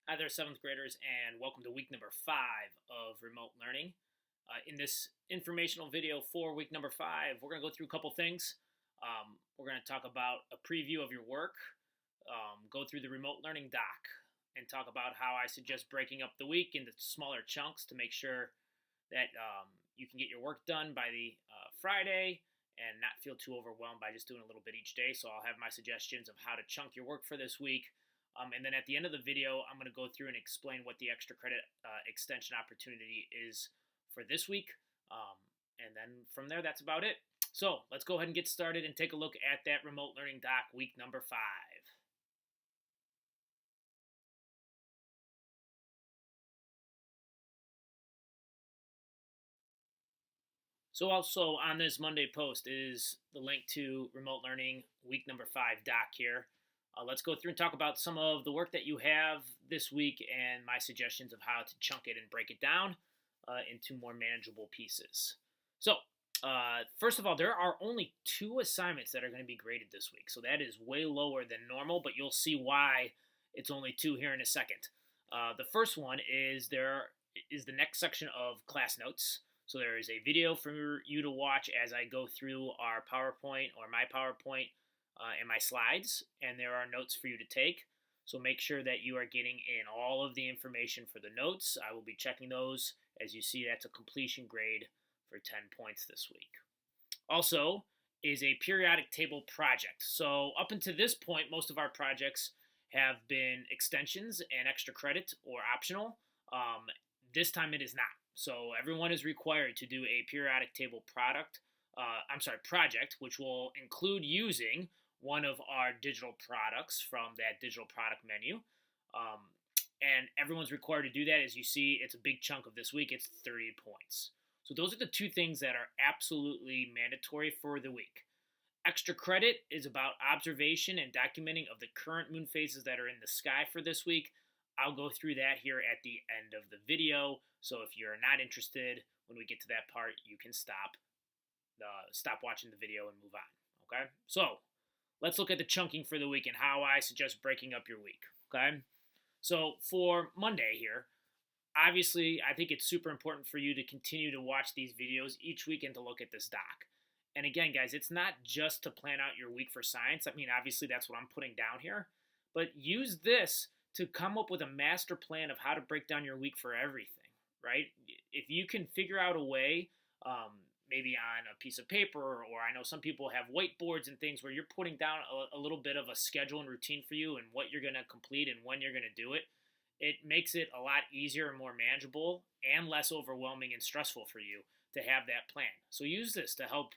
Hi there, seventh graders, and welcome to week number 5 of remote learning. In this informational video for week number 5, we're going to go through a couple things. We're going to talk about a preview of your work, go through the remote learning doc, and talk about how I suggest breaking up the week into smaller chunks to make sure that you can get your work done by the Friday and not feel too overwhelmed by just doing a little bit each day. So I'll have my suggestions of how to chunk your work for this week. And then at the end of the video, I'm going to go through and explain what the extra credit extension opportunity is for this week. And then from there, that's about it. So let's go ahead and get started and take a look at that remote learning doc week number 5. So also on this Monday post is the link to remote learning week number 5 doc here. Let's go through and talk about some of the work that you have this week and my suggestions of how to chunk it and break it down into more manageable pieces. So, first of all, there are only 2 assignments that are going to be graded this week. So that is way lower than normal, but you'll see why it's only 2 here in a second. The first one is there is the next section of class notes. So there is a video for you to watch as I go through our PowerPoint or my PowerPoint and my slides, and there are notes for you to take. So make sure that you are getting in all of the information for the notes. I will be checking those. As you see, that's a completion grade for 10 points this week. Also is a periodic table project. So up until this point, most of our projects have been extensions and extra credit or optional. This time it is not. So everyone is required to do a periodic table project, which will include using one of our digital products from that digital product menu. And everyone's required to do that. As you see, it's a big chunk of this week. It's 30 points. So those are the 2 things that are absolutely mandatory for the week. Extra credit is about observation and documenting of the current moon phases that are in the sky for this week. I'll go through that here at the end of the video. So if you're not interested, when we get to that part, you can stop watching the video and move on. Okay? So let's look at the chunking for the week and how I suggest breaking up your week. Okay? So for Monday here, obviously, I think it's super important for you to continue to watch these videos each week and to look at this doc. And again, guys, it's not just to plan out your week for science. I mean, obviously, that's what I'm putting down here. But use this to come up with a master plan of how to break down your week for everything, right? If you can figure out a way, maybe on a piece of paper, or I know some people have whiteboards and things where you're putting down a little bit of a schedule and routine for you and what you're going to complete and when you're going to do it, it makes it a lot easier and more manageable and less overwhelming and stressful for you to have that plan. So use this to help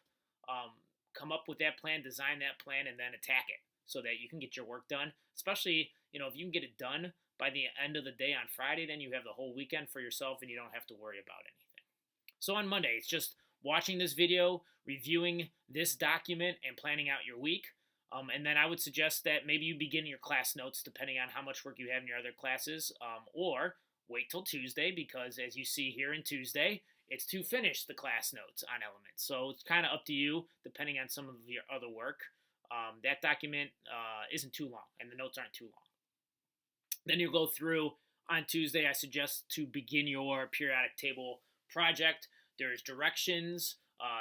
come up with that plan, design that plan, and then attack it so that you can get your work done. Especially, if you can get it done by the end of the day on Friday, then you have the whole weekend for yourself and you don't have to worry about anything. So on Monday, it's just watching this video, reviewing this document, and planning out your week. And then I would suggest that maybe you begin your class notes depending on how much work you have in your other classes, or wait till Tuesday because as you see here in Tuesday, it's to finish the class notes on elements. So it's kind of up to you depending on some of your other work. That document isn't too long and the notes aren't too long. Then you go through on Tuesday, I suggest to begin your periodic table project. There's directions.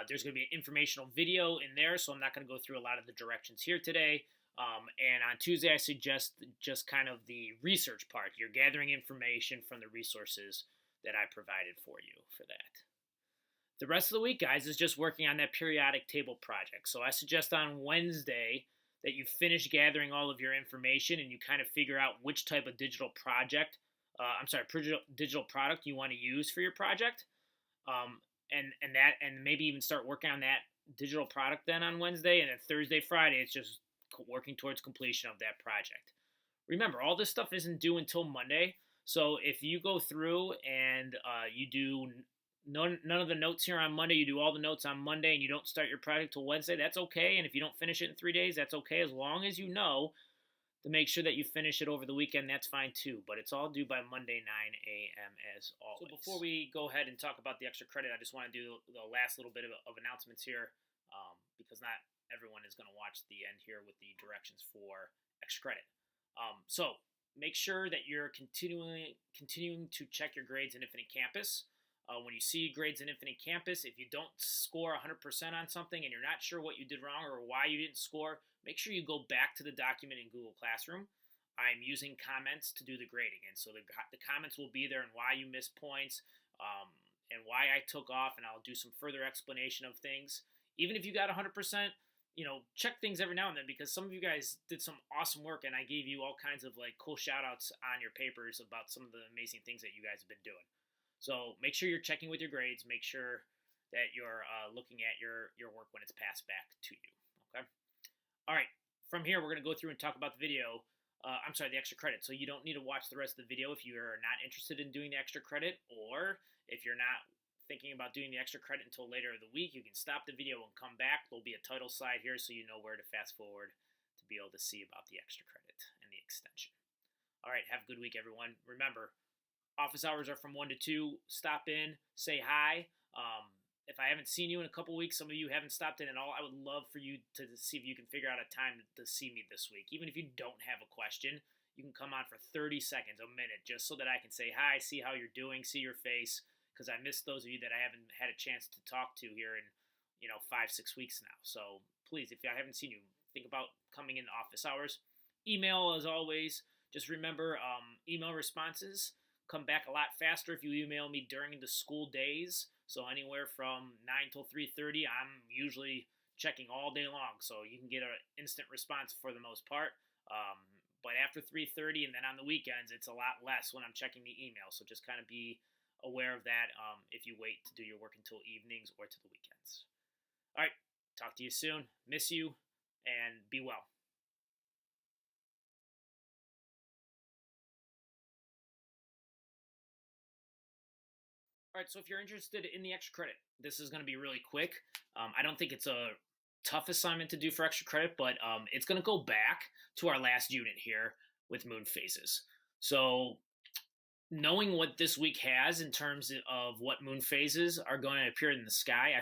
There's going to be an informational video in there, so I'm not going to go through a lot of the directions here today. And on Tuesday, I suggest just kind of the research part. You're gathering information from the resources that I provided for you for that. The rest of the week, guys, is just working on that periodic table project. So I suggest on Wednesday that you finish gathering all of your information and you kind of figure out which type of digital product you want to use for your project. And maybe even start working on that digital product then on Wednesday, and then Thursday, Friday, it's just working towards completion of that project. Remember, all this stuff isn't due until Monday, so if you go through and you do none of the notes here on Monday, you do all the notes on Monday, and you don't start your project till Wednesday, that's okay, and if you don't finish it in 3 days, that's okay, as long as you know to make sure that you finish it over the weekend, that's fine too. But it's all due by Monday, 9 a.m. as always. So before we go ahead and talk about the extra credit, I just want to do the last little bit of announcements here because not everyone is going to watch the end here with the directions for extra credit. So make sure that you're continuing to check your grades in Infinite Campus. When you see grades in Infinite Campus, if you don't score 100% on something and you're not sure what you did wrong or why you didn't score, make sure you go back to the document in Google Classroom. I'm using comments to do the grading, and so the comments will be there and why you missed points, and why I took off, and I'll do some further explanation of things. Even if you got 100%, check things every now and then, because some of you guys did some awesome work, and I gave you all kinds of like cool shout outs on your papers about some of the amazing things that you guys have been doing. So make sure you're checking with your grades. Make sure that you're looking at your work when it's passed back to you. Okay. All right. From here, we're going to go through and talk about the video. The extra credit. So you don't need to watch the rest of the video if you're not interested in doing the extra credit, or if you're not thinking about doing the extra credit until later in the week, you can stop the video and come back. There'll be a title slide here so you know where to fast forward to be able to see about the extra credit and the extension. All right. Have a good week, everyone. Remember, office hours are from 1 to 2. Stop in, say hi. If I haven't seen you in a couple weeks, some of you haven't stopped in at all, I would love for you to see if you can figure out a time to see me this week. Even if you don't have a question, you can come on for 30 seconds, a minute, just so that I can say hi, see how you're doing, see your face, because I miss those of you that I haven't had a chance to talk to here in 5-6 weeks now. So please, if I haven't seen you, think about coming in office hours. Email, as always. Just remember, email responses come back a lot faster if you email me during the school days. So anywhere from 9 till 3:30, I'm usually checking all day long. So you can get an instant response for the most part. But after 3:30 and then on the weekends, it's a lot less when I'm checking the email. So just kind of be aware of that if you wait to do your work until evenings or to the weekends. All right. Talk to you soon. Miss you, and be well. All right, so if you're interested in the extra credit, this is going to be really quick. I don't think it's a tough assignment to do for extra credit, but it's going to go back to our last unit here with moon phases. So knowing what this week has in terms of what moon phases are going to appear in the sky,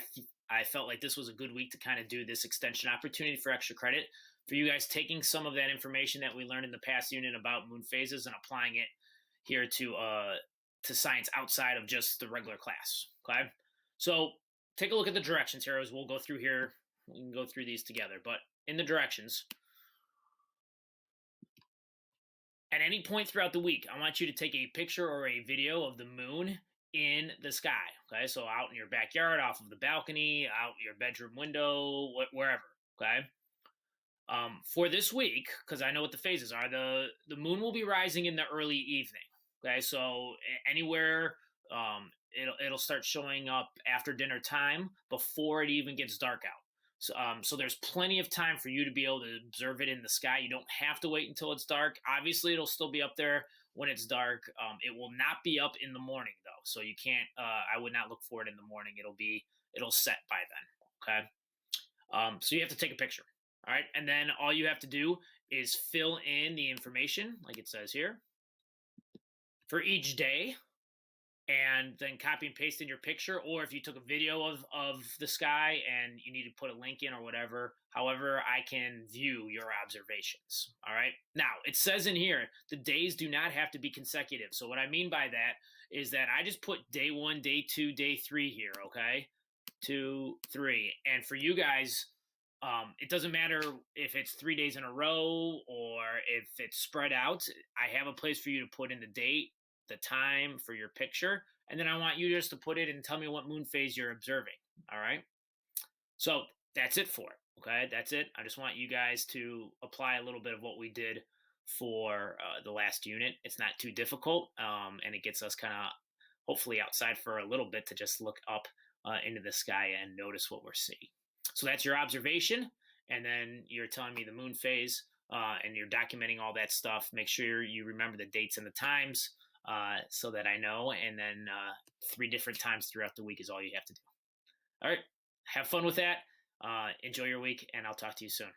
I felt like this was a good week to kind of do this extension opportunity for extra credit, for you guys taking some of that information that we learned in the past unit about moon phases and applying it here to science outside of just the regular class. Okay, so take a look at the directions here as we'll go through here. We can go through these together, but in the directions, at any point throughout the week, I want you to take a picture or a video of the moon in the sky. Okay, so out in your backyard, off of the balcony, out your bedroom window, wherever. Okay. For this week, because I know what the phases are, the moon will be rising in the early evening. Okay, so anywhere it'll start showing up after dinner time before it even gets dark out. So there's plenty of time for you to be able to observe it in the sky. You don't have to wait until it's dark. Obviously, it'll still be up there when it's dark. It will not be up in the morning though, so you can't. I would not look for it in the morning. It'll set by then. Okay, so you have to take a picture. All right, and then all you have to do is fill in the information like it says here for each day, and then copy and paste in your picture. Or if you took a video of the sky and you need to put a link in or whatever, however I can view your observations. All right. Now, it says in here, the days do not have to be consecutive. So what I mean by that is that I just put day 1, day 2, day 3 here. Okay. 2, 3. And for you guys, it doesn't matter if it's 3 days in a row or if it's spread out. I have a place for you to put in the date, the time for your picture, and then I want you just to put it and tell me what moon phase you're observing. All right. So that's it for it. Okay. That's it. I just want you guys to apply a little bit of what we did for the last unit. It's not too difficult, and it gets us kind of hopefully outside for a little bit to just look up into the sky and notice what we're seeing. So that's your observation, and then you're telling me the moon phase, and you're documenting all that stuff. Make sure you remember the dates and the times so that I know, and then 3 different times throughout the week is all you have to do. All right, have fun with that. Enjoy your week, and I'll talk to you soon.